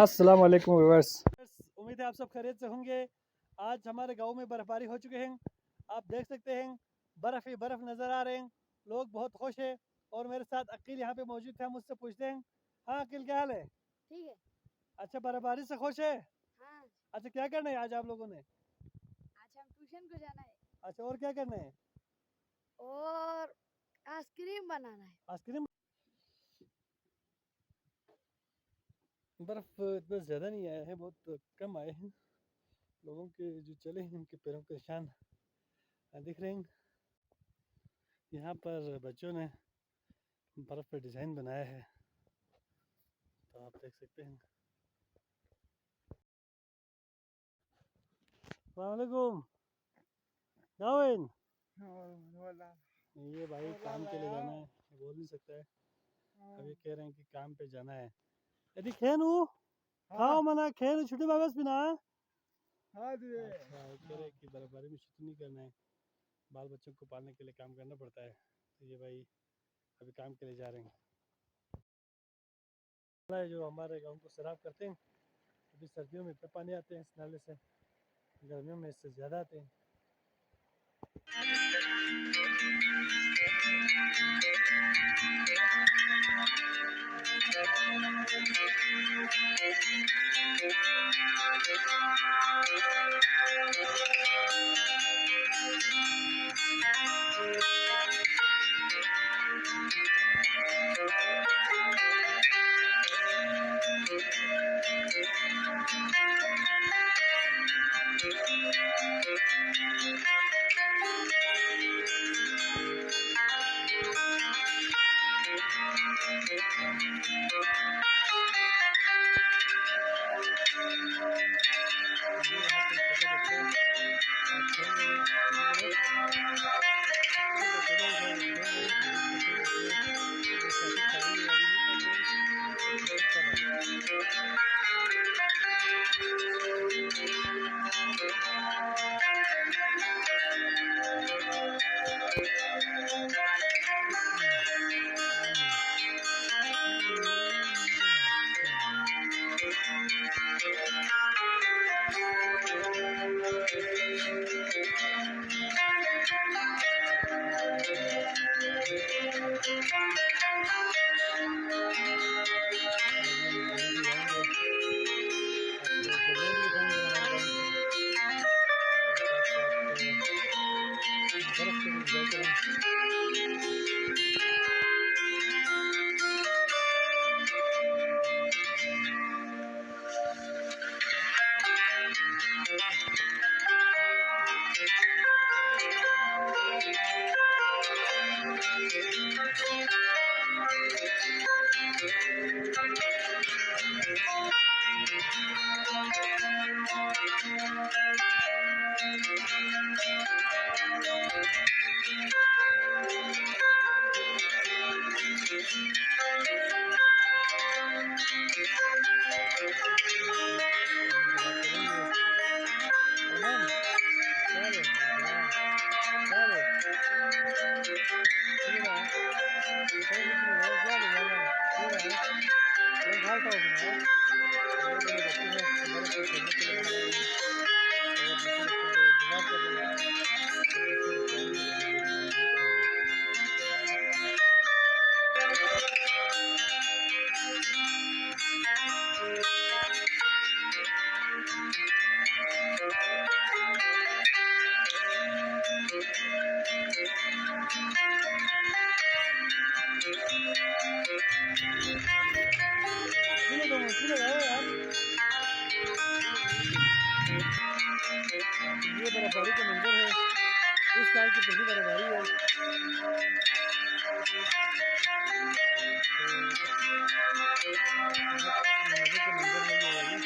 अस्सलाम वालेकुम व्यूअर्स। उम्मीद है आप सब खैरियत से होंगे। आज हमारे गांव में बर्फबारी हो चुके हैं। आप देख सकते हैं बर्फ़ ही बर्फ़ नज़र आ रहे हैं। लोग बहुत खुश हैं और मेरे साथ अकील यहाँ पे मौजूद थे। हम उससे पूछते हैं। हाँ अकील, क्या हाल है? ठीक है। अच्छा, बर्फबारी से खुश है? हाँ, अच्छा, क्या करना है आज आप लोगों ने? आज हम ट्यूशन को जाना है अच्छा, और क्या करना है? और आइसक्रीम बनाना है। आइसक्रीम। बर्फ़ इतना ज़्यादा नहीं आया है, बहुत कम आए हैं। लोगों के जो चले हैं उनके पैरों के निशान दिख रहे हैं। यहाँ पर बच्चों ने बर्फ़ पे डिज़ाइन बनाया है, तो आप देख सकते हैं। अस्सलामुअलैकुम जावेद। ये भाई काम के लिए जाना है, ये बोल नहीं सकता है। अभी कह रहे हैं कि काम पे जाना है। यदि खेन हूँ खाओ मना खेन छुट्टी वापस भी ना। अच्छा, वो कह रहे हैं कि बर्फबारी में छुट्टी नहीं करना है, बाल बच्चों को पालने के लिए काम करना पड़ता है। तो ये भाई अभी काम के लिए जा रहे हैं। जो हमारे गाँव को सैराब करते हैं, अभी सर्दियों में इतना पानी आते हैं इस नाले से, गर्मियों में इससे ज़्यादा आते हैं। ये बर्फबारी का मंजर है, इस साल की पहली बर्फबारी है। तो मज़े का मंजर है ये वाली।